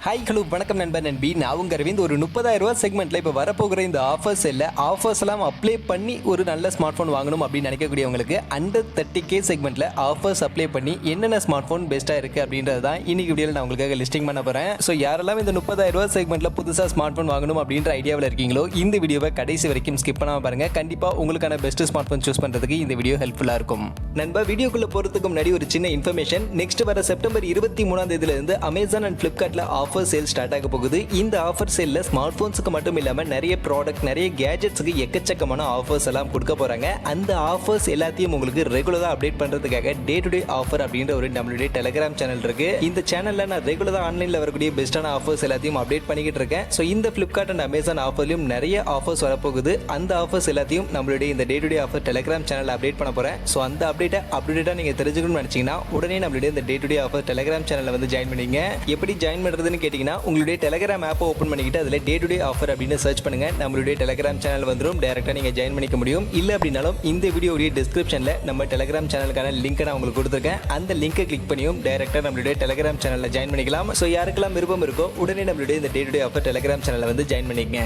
Hi hello வணக்கம் நண்பர் நண்பி. நான் உங்கள் அரவிந்த். ஒரு 30,000 செக்மெண்ட்டில் இப்போ வரப்போகிற இந்த ஆஃபர்ஸ் எல்லாம் அப்ளை பண்ணி ஒரு நல்ல ஸ்மார்ட் ஃபோன் வாங்கணும் அப்படின்னு நினைக்கக்கூடியவங்களுக்கு அண்டர் 30K செக்மெண்ட்டில் ஆஃபர்ஸ் அப்ளை பண்ணி என்னென்ன ஸ்மார்ட் ஃபோன் பெஸ்ட்டாக இருக்குது அப்படின்றது தான் இன்னைக்கு வீடியோவில் நான் உங்களுக்காக லிஸ்டிங் பண்ண போகிறேன். ஸோ யாரெல்லாம் இந்த 30,000 செக்மெண்ட்டில் புதுசாக ஸ்மார்ட் ஃபோன் வாங்கணும் அப்படின்ற ஐடியாவில் இருக்கீங்களோ இந்த வீடியோவை கடைசி வரைக்கும் ஸ்கிப் பண்ணாமல் பாருங்கள். கண்டிப்பாக உங்களுக்கான பெஸ்ட் ஸ்மார்ட் ஃபோன் சூஸ் பண்ணுறதுக்கு இந்த வீடியோ ஹெல்ப்ஃபுல்லாக இருக்கும். நண்பர், வீடியோக்குள்ளே போகிறதுக்கு முன்னாடி ஒரு சின்ன இன்ஃபர்மேஷன். நெக்ஸ்ட் வர செப்டம்பர் 23 அமேசான் அண்ட் ஃப்ளிப்கார்ட்டில் ஆஃபர் சேல் ஸ்டார்ட் ஆக போகுது. இந்த ஆஃபர் சேல்ல ஸ்மார்ட் போன்ஸ்க்கு மட்டும் இல்லாம நிறைய ப்ராடக்ட், நிறைய கேஜெட்ஸ்க்கு எக்கச்சக்கமான ஆஃபர்ஸ் எல்லாம் கொடுக்க போறாங்க. அந்த ஆஃபர்ஸ் எல்லாத்தையும் உங்களுக்கு ரெகுலரா அப்டேட் பண்றதுக்காக டே டு டே ஆஃபர் அப்படின்ற ஒரு நம்மளுடைய டெலிகிராம் சேனல் இருக்கு. இந்த சேனல்ல நான் ரெகுலரா ஆன்லைன்ல வரக்கூடிய பெஸ்டான ஆஃபர்ஸ் எல்லாத்தையும் அப்டேட் பண்ணிக்கிட்டு இருக்கேன். ஸோ இந்த ஃபிளிப்கார்ட் அண்ட் அமேசான் ஆஃபர்லயும் நிறைய ஆஃபர்ஸ் வரப்போகுது. அந்த ஆஃபர்ஸ் எல்லாத்தையும் நம்மளுடைய இந்த day to day offer Telegram channel update பண்ண போறேன். ஸோ அந்த அப்டேட்டா நீங்க தெரிஞ்சுக்கணும்னு நினைச்சீங்கன்னா உடனே நம்மளுடைய இந்த day to day offer Telegram சேனல்ல வந்து ஜாயின் பண்ணீங்க. எப்படி ஜாயின் பண்றதுன்னு கேட்டீங்கன்னா உங்களுடைய டெலிகிராம் ஆப்பை ஓபன் பண்ணிக்கிட்டு அதில் டே டு டே ஆஃபர் அப்படின்னு சர்ச் பண்ணுங்க. நம்மளுடைய டெலிகிராம் சேனல் வந்துடும். டைரக்டா நீங்க ஜாயின் பண்ணிக்க முடியும். இல்ல அப்படின்னாலும் இந்த வீடியோடைய டிஸ்கிரிப்ஷன்ல நம்ம டெலிகிராம் சேனலுக்கான லிங்க் நான் உங்களுக்கு கொடுத்துருக்கேன். அந்த லிங்கை கிளிக் பண்ணியும் டைரக்டா நம்மளுடைய டெலிகிராம் சேனல்ல ஜாயின் பண்ணிக்கலாம். ஸோ யாருக்கெல்லாம் விருப்பம் இருக்கோ உடனே நம்மளுடைய இந்த day to day offer Telegram சேனல்ல வந்து ஜாயின் பண்ணிக்கங்க.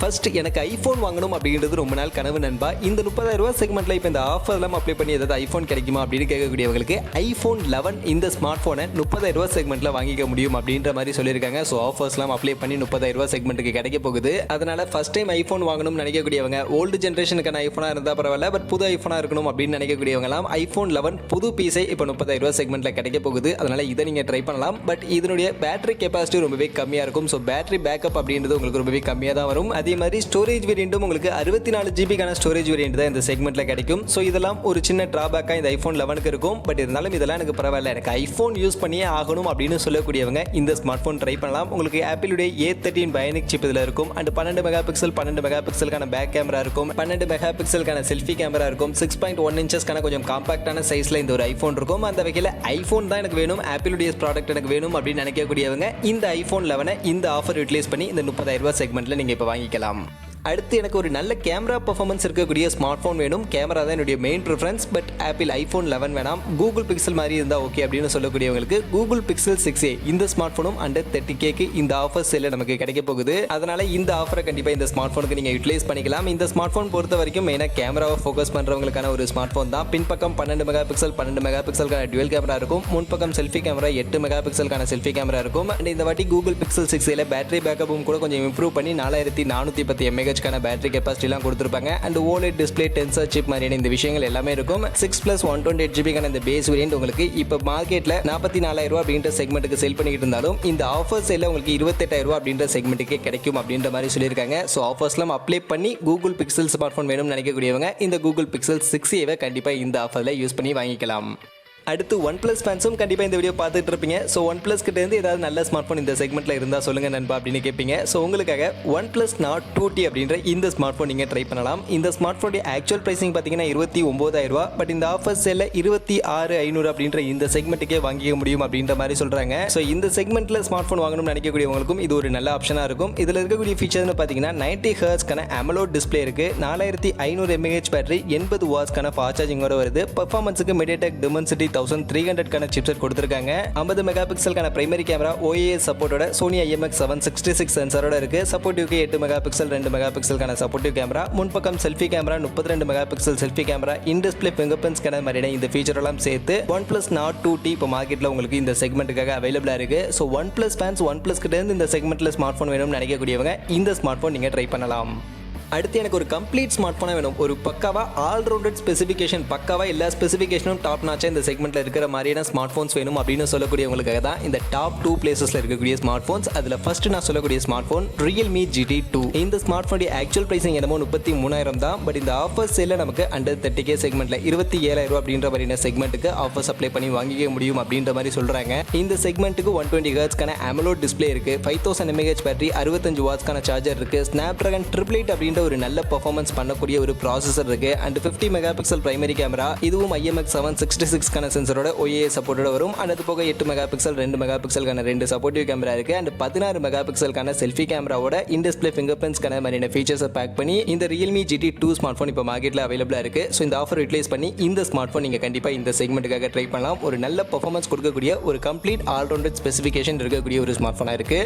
ஃபர்ஸ்ட், எனக்கு ஐஃபோன் வாங்கணும் அப்படின்றது ரொம்ப நாள் கனவு நண்பா. இந்த 30,000 செக்மெண்ட்ல இப்போ இந்த ஆஃபர்லாம் அப்ளை பண்ணி ஏதாவது ஐஃபோன் கிடைக்குமா அப்படின்னு கேட்கக்கூடியவங்களுக்கு iPhone 11 இந்த ஸ்மார்ட் ஃபோனை 30,000 செக்மெண்ட்ல வாங்கிக்க முடியும் அப்படின்ற மாதிரி சொல்லியிருக்காங்க. ஸோ ஆஃபர்ஸ்லாம் அப்ளை பண்ணி 30,000 செக்மெண்ட்டுக்கு கிடைக்க போகுது. அதனால ஃபர்ஸ்ட் டைம் ஐஃபோன் வாங்கணும்னு நினைக்கக்கூடியவங்க, ஓல்டு ஜென்ரேஷனுக்கான ஐஃபோனாக இருந்தால் பரவாயில்ல, பட் புது ஐஃபோனாக இருக்கணும் அப்படின்னு நினைக்கக்கூடியவங்களாம் iPhone 11 புது பீஸை இப்போ 30,000 செக்மெண்ட்ல கிடைக்க போகுது. அதனால இதை நீங்கள் ட்ரை பண்ணலாம். பட் இதனுடைய பேட்டரி கெப்பாசிட்டி ரொம்பவே கம்மியாக இருக்கும். ஸோ பேட்டரி பேக்கப் அப்படின்றது உங்களுக்கு ரொம்பவே கம்மியாக தான் வரும். அதே மாதிரி ஸ்டோரேஜ் வேரியண்ட்டும் உங்களுக்கு 64 ஜிபிக்கான ஸ்டோரேஜ் வேரியண்ட் தான் இந்த செக்மெண்ட்ல கிடைக்கும். ஸோ இதெல்லாம் ஒரு சின்ன டிராபேக்கா இந்த iPhone 11க்கு இருக்கும். பட் இருந்தாலும் இதெல்லாம் எனக்கு பரவாயில்ல, எனக்கு ஐஃபோன் யூஸ் பண்ணியே ஆகணும் அப்படின்னு சொல்லக்கூடியவங்க இந்த ஸ்மார்ட் ஃபோன் ட்ரை பண்ணலாம். உங்களுக்கு ஆப்பிளுடைய A13 பயோனிக் சிப் இதில் இருக்கும். அண்ட் 12 மெகா பிக்சலுக்கான பேக் கேமரா இருக்கும். 12 மெகா பிக்சலுக்கான செல்ஃபி கேமரா இருக்கும். 6.1 இன்ச்சஸ்க்கான கொஞ்சம் காம்பாக்டான சைஸ்ல இந்த ஒரு ஐஃபோன் இருக்கும். அந்த வகையில் ஐஃபோன் தான் எனக்கு வேணும், ஆப்பிளுடைய ப்ராடக்ட் எனக்கு வேணும் அப்படின்னு நினைக்கக்கூடியவங்க இந்த iPhone 11 இந்த ஆஃபர் யூட்டிலைஸ் பண்ணி இந்த 30,000 செக்மெண்ட்ல நீங்க இப்போ வாங்கிக்கலாம். அடுத்து, எனக்கு ஒரு நல்ல கேமரா பர்ஃபார்மன்ஸ் இருக்கக்கூடிய ஸ்மார்ட் ஃபோன் வேணும். கேமரா தான் என்னுடைய main preference. But apple iPhone 11 வேணாம், கூகுள் பிக்சல் மாதிரி இருந்தால் ஓகே அப்படின்னு சொல்லக்கூடியவங்களுக்கு கூகுள் பிக்சல் 6a இந்த ஸ்மார்ட் ஃபோனும் அண்டர் 30K இந்த ஆஃபர் சேல்ல நமக்கு கிடைக்க போகுது. அதனால இந்த ஆஃபரை கண்டிப்பாக இந்த ஸ்மார்ட் ஃபோனுக்கு நீங்கள் யூட்டிலைஸ் பண்ணிக்கலாம். இந்த ஸ்மார்ட் ஃபோன் பொறுத்த வரைக்கும் மெயினாக கேமராவை ஃபோக்கஸ் பண்ணுறவங்களுக்கான ஒரு ஸ்மார்ட் ஃபோன் தான். பின்பக்கம் 12 மெகா பிக்சலுக்கான டுவெல் கேமரா இருக்கும். முன்பக்கம் செல்ஃபி கேமரா 8 மெகா பிக்சலுக்கான செல்ஃபி கேமரா இருக்கும். அண்ட் இந்த வாட்டி கூகுள் பிக்சல் 6a பேட்டரி பேக்கப்பும் கூட கொஞ்சம் இம்ப்ரூவ் பண்ணி 4410 mAh பேட்டரி கெப்பாசிட்டிலாம் கொடுத்துருப்பாங்க. And OLED display, tensor chip மாதிரியான இந்த விஷயங்கள் எல்லாமே இருக்கும். 6+128 ஜிபிக்கான இந்த பேஸ் வேரியன்ட் உங்களுக்கு இப்போ மார்க்கெட்டில் 44,000 அப்படின்ற செக்மெண்ட்டுக்கு சேல் பண்ணிக்கிட்டு இருந்தாலும் இந்த ஆஃபர் சேல்ல உங்களுக்கு 28,000 அப்படின்ற செக்மெண்ட்டுக்கே கிடைக்கும் அப்படின்ற மாதிரி சொல்லியிருக்காங்க. ஸோ ஆஃபர்ஸ்லாம் அப்ளை பண்ணி கூகுள் பிக்சல் ஸ்மார்ட் ஃபோன் வேணும்னு நினைக்கக்கூடியவங்க இந்த கூகுள் பிக்சல் 6a கண்டிப்பாக இந்த ஆஃபரில் யூஸ் பண்ணி வாங்கிக்கலாம். அடுத்து OnePlus ஃபேன்ஸும் கண்டிப்பாக இந்த வீடியோ பார்த்துட்டு இருப்பீங்க. ஸோ OnePlus கிட்ட இருந்து ஏதாவது நல்ல ஸ்மார்ட் ஃபோன் இந்த செக்மெண்ட்டில் இருந்தால் சொல்லுங்க நண்பா அப்படின்னு கேட்பீங்க. ஸோ உங்களுக்காக OnePlus Nord 2T அப்படின்ற இந்த ஸ்மார்ட் ஃபோன் நீங்கள் ட்ரை பண்ணலாம். இந்த ஸ்மார்ட் ஃபோனுடைய ஆக்சுவல் ப்ரைஸிங் பார்த்தீங்கன்னா 29,000. பட் இந்த ஆஃபர் சேல்ல 26,500 அப்படின்ற இந்த செக்மெண்ட்டுக்கே வாங்கிக்க முடியும் அப்படின்ற மாதிரி சொல்கிறாங்க. ஸோ இந்த செக்மெண்ட்டில் ஸ்மார்ட் ஃபோன் வாங்கணும்னு நினைக்கக்கூடியவங்களுக்கும் இது ஒரு நல்ல ஆப்ஷனாக இருக்கும். இதில் இருக்கக்கூடிய ஃபீச்சர்னு பார்த்தீங்கன்னா 90 ஹெர்ட்ஸ்க்கான AMOLED டிஸ்பிளே இருக்குது. 4500 mAh பேட்டரி, 80 வாட்ஸ்க்கான ஃபாஸ்ட் சார்ஜிங் வர வருது. பர்ஃபார்மன்ஸுக்கு MediaTek Dimensity 1300 சிப்செட் கொடுத்திருக்காங்க. 50 மெகா பிக்சலுக்கான பிரைமரி கேமரா OIS சப்போர்ட்டோட Sony IMX766 சென்சாரோட இருக்கு. சப்போர்ட்டிவ்க்கு 8 மெகா பிக்சல் 2 மெகா பிக்சலுக்கான சப்போர்ட்டிவ் கேமரா, முன்பக்கம் selfie camera, 32 mega pixel selfie camera, in display fingerprint scanner மாதிரியான இந்த ஃபீச்சர் எல்லாம் சேர்த்து OnePlus Nord 2T இப்போ மார்க்கெட்ல உங்களுக்கு இந்த செக்மெண்ட்டுக்காக அவைலபிளா இருக்கு. ஸோ OnePlus ஃபேன்ஸ் OnePlus கிட்ட இருந்து இந்த செக்மெண்ட்ல ஸ்மார்ட் ஃபோன் வேணும்னு நினைக்கக்கூடியவங்க இந்த ஸ்மார்ட் ஃபோன் நீங்க ட்ரை பண்ணலாம். அடுத்து, எனக்கு ஒரு கம்ப்ளீட் ஸ்மார்ட் ஃபோனாக வேணும். ஒரு பக்காவா ஆல்ரவுண்டட் ஸ்பெசிஃபிகேஷன், பக்காவா எல்லா ஸ்பெசிஃபிகேஷனும் டாப் நாச்சா இந்த செக்மெண்ட்டில் இருக்கிற மாதிரியான ஸ்மார்ட் ஃபோன்ஸ் வேணும் அப்படின்னு சொல்லக்கூடியவங்களுக்காக தான் இந்த டாப் 2 பிளேசஸில் இருக்கக்கூடிய ஸ்மார்ட் ஃபோன்ஸ். அதில் ஃபர்ஸ்ட் நான் சொல்லக்கூடிய ஸ்மார்ட் ஃபோன் Realme GT 2. இந்த ஸ்மார்ட் ஃபோனுடைய ஆக்சுவல் பிரைசிங் என்னமோ 33,000 தான். பட் இந்த ஆஃபர் சேல்ல நமக்கு அண்டர் 30K செக்மெண்ட்டில் 27,000 அப்படின்ற மாதிரியான செக்மெண்ட்டுக்கு ஆஃபர்ஸ் அப்ளை பண்ணி வாங்கிக்க முடியும் அப்படின்ற மாதிரி சொல்கிறாங்க. இந்த செக்மெண்ட்டுக்கு 120 ஹெர்ட்ஸ்க்கான AMOLED டிஸ்பிளே இருக்குது. 5000 mAh பேட்டரி, 65 வாட்ஸ்க்கான சார்ஜர் இருக்குது. Snapdragon 888 அப்படின்ற செக்மெண்ட்ல ஒரு நல்ல பெர்ஃபார்மன்ஸ் பண்ணக்கூடிய ஒரு ப்ராசஸர் இருக்கு. And 50 mega pixel primary camera, இதுவும் IMX766 சென்சரோட OIS சப்போர்ட்டோட வரும். அண்ட் அது போக 8 மெகா பிக்சல் 2 மெகா பிக்சலுக்கான 2 சப்போர்ட்டிவ் கேமரா இருக்கு. அண்ட் 16 மெகா பிக்சலுக்கான செல்ஃபி கேமராவோட இன் டிஸ்பிளே ஃபிங்கர் பிரிண்ட்ஸ்க்கான மாதிரியான ஃபீச்சர்ஸை பேக் பண்ணி இந்த Realme GT2 ஸ்மார்ட் ஃபோன் இப்போ மார்க்கெட்டில் அவைலபிளாக இருக்கு. ஸோ இந்த ஆஃபர் யூட்டிலைஸ் பண்ணி இந்த ஸ்மார்ட் ஃபோன் நீங்கள் கண்டிப்பாக இந்த செக்மெண்ட்டுக்காக ட்ரை பண்ணலாம். ஒரு நல்ல பெர்ஃபார்மன்ஸ் கொடுக்கக்கூடிய ஒரு கம்ப்ளீட் ஆல்ரவுண்டட் ஸ்பெசிஃபிகேஷன் இருக்கக்கூடிய ஒரு ஸ்மார்ட் ஃபோனாக இருக்கு.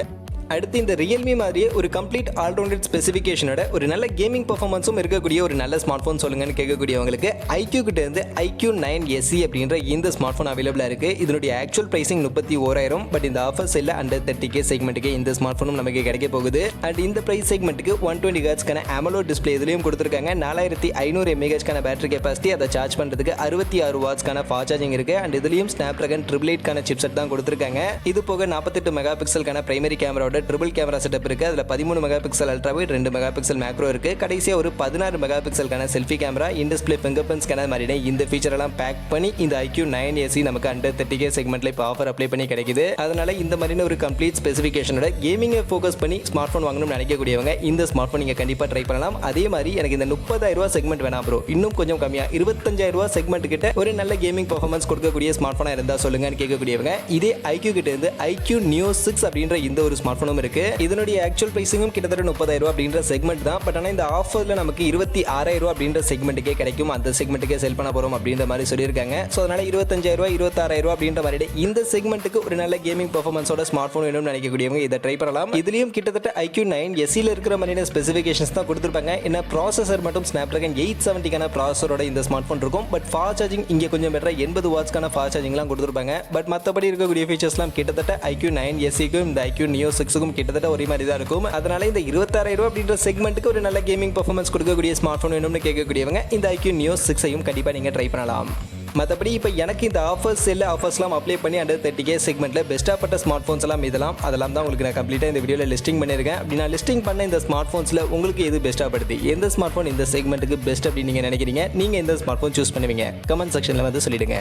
அடுத்து இந்த Realme மாதிரியே ஒரு கம்ப்ளீட் ஆல்ரவுண்டட் ஸ்பெசிஃபிகேஷனோட ஒரு நல்ல கேமிங் பெர்ஃபார்மன்ஸும் இருக்கக்கூடிய ஒரு நல்ல ஸ்மார்ட் ஃபோன் சொல்லுங்கன்னு கேட்கக்கூடியவங்களுக்கு iQoo கிட்ட இருந்து iQoo 9 SE அப்படின்ற இந்த ஸ்மார்ட் ஃபோன் அவைலபிளாக இருக்கு. இதனுடைய ஆக்சுவல் பிரைசிங் 31,000. பட் இந்த ஆஃபர் செல்ல அண்டர் 30K செக்மெண்ட்டுக்கு இந்த ஸ்மார்ட் ஃபோனும் நமக்கு கிடைக்க போகுது. அண்ட் இந்த பிரைஸ் செக்மெண்ட்டுக்கு 120 ஹெர்ட்ஸ்க்கான AMOLED டிஸ்பிளே இதுலையும் கொடுத்துருக்காங்க. 4500 mAhக்கான பேட்டரி கெப்பாசிட்டி, அதை சார்ஜ் பண்ணுறதுக்கு 66 வாட்ஸ்க்கான ஃபாஸ்ட் சார்ஜிங் இருக்கு. அண்ட் இதுலையும் Snapdragon 888 சிப்செட் தான் கொடுத்துருக்காங்க. இது போக 48 மெகா பிக்சலுக்கான பிரைமரி கேமராவோட ட்ரிபிள் கேமரா செட்டப் இருக்கு. அதுல 13 mega pixel ultra wide, 2 mega pixel macro இருக்கு. கடைசியா ஒரு 16 மெகா பிக்சலுக்கான selfie camera, in display fingerprint scanner மாதிரி இந்த ஃபீச்சர் எல்லாம் பேக் பண்ணி இந்த iQoo 9 SE நமக்கு அண்டர் 30K செக்மெண்ட்ல இப்போ ஆஃபர் அப்ளை பண்ணி கிடைக்குது. அதனால இந்த மாதிரியான ஒரு கம்ப்ளீட் ஸ்பெசிஃபிகேஷனோட கேமிங்கை ஃபோக்கஸ் பண்ணி ஸ்மார்ட் ஃபோன் வாங்கணும்னு நினைக்கக்கூடியவங்க இந்த ஸ்மார்ட் ஃபோன் நீங்க கண்டிப்பா ட்ரை பண்ணலாம். அதே மாதிரி எனக்கு இந்த 30,000 செக்மெண்ட் வேணாம் ப்ரோ, இன்னும் கொஞ்சம் கம்மியா 25,000 செக்மெண்ட் கிட்ட ஒரு நல்ல கேமிங் பெர்ஃபார்மன்ஸ் கொடுக்கக்கூடிய ஸ்மார்ட் ஃபோனா இருந்தா சொல்லுங்கன்னு கேட்கக்கூடியவங்க இதே iQoo கிட்ட இருந்து iQoo Neo 6 அப்படின்ற இந்த ஒரு ஸ்மார்ட் ஃபோனும் இருக்கு. இதனுடைய ஆக்சுவல் பிரைசிங்கும் கிட்டத்தட்ட 30,000 அப்படின்ற செக்மெண்ட் தான். பட் ஆனால் இந்த ஆஃபர்ல நமக்கு 26,000 அப்படின்ற செக்மெண்ட்டுக்கே கிடைக்கும். அந்த செக்மெண்ட்டுக்கே செல் பண்ண போறோம் அப்படின்ற மாதிரி சொல்லியிருக்காங்க. ஸோ அதனால 25,000 26,000 அப்படின்ற மாதிரி இந்த செக்மெண்ட்டுக்கு ஒரு நல்ல கேமிங் பெர்ஃபார்மன்ஸோட ஸ்மார்ட் ஃபோன் வேணும்னு நினைக்கக்கூடியவங்க இதை ட்ரை பண்ணலாம். இதுலயும் கிட்டத்தட்ட iQoo 9 SE இருக்கிற மாதிரியான ஸ்பெசிஃபிகேஷன்ஸ் தான் கொடுத்துருப்பாங்க. என்ன ப்ராசஸர் மட்டும் Snapdragon 870க்கான ப்ராசஸரோட இந்த ஸ்மார்ட் ஃபோன் இருக்கும். பட் ஃபாஸ்ட் சார்ஜிங் இங்கே கொஞ்சம் பெட்டரா 80 வாட்ஸ்க்கான ஃபாஸ்ட் சார்ஜிங்லாம் கொடுத்துருப்பாங்க. பட் மற்றபடி இருக்கக்கூடிய ஃபீச்சர்ஸ்லாம் கிட்டத்தட்ட iQoo 9 SEக்கும் இந்த iQoo Neo 6க்கும் கிட்டத்தட்ட ஒரே மாதிரி தான் இருக்கும். அதனால இந்த 26,000 அப்படின்ற செக்மெண்ட்டுக்கு ஒரு நல்ல கேமிங் பெர்ஃபார்மன்ஸ் கொடுக்கக்கூடிய ஸ்மார்ட் ஃபோன் வேணும்னு கேட்கக்கூடியவங்க இந்த iQoo Neo 6ஐயும் கண்டிப்பா நீங்க ட்ரை பண்ணலாம். மற்றபடி இப்போ எனக்கு இந்த ஆஃபர்ஸ்லாம் அப்ளை பண்ணி அண்டர் 30K செக்மெண்ட்ல பெஸ்ட்டாக பட்ட ஸ்மார்ட் ஃபோன்ஸ் எல்லாம் அதெல்லாம் தான் உங்களுக்கு நான் கம்ப்ளீட்டாக இந்த வீடியோவில் லிஸ்டிங் பண்ணியிருக்கேன். அப்படி நான் லிஸ்டிங் பண்ண இந்த ஸ்மார்ட் ஃபோன்ஸில் உங்களுக்கு எது பெஸ்ட்டாக படுது, எந்த ஸ்மார்ட் ஃபோன் இந்த செக்மெண்ட்டுக்கு பெஸ்ட் அப்படின்னு நீங்கள் நினைக்கிறீங்க, நீங்கள் எந்த ஸ்மார்ட் ஃபோன் சூஸ் பண்ணுவீங்க, கமெண்ட் செக்ஷனில் வந்து சொல்லிடுங்க.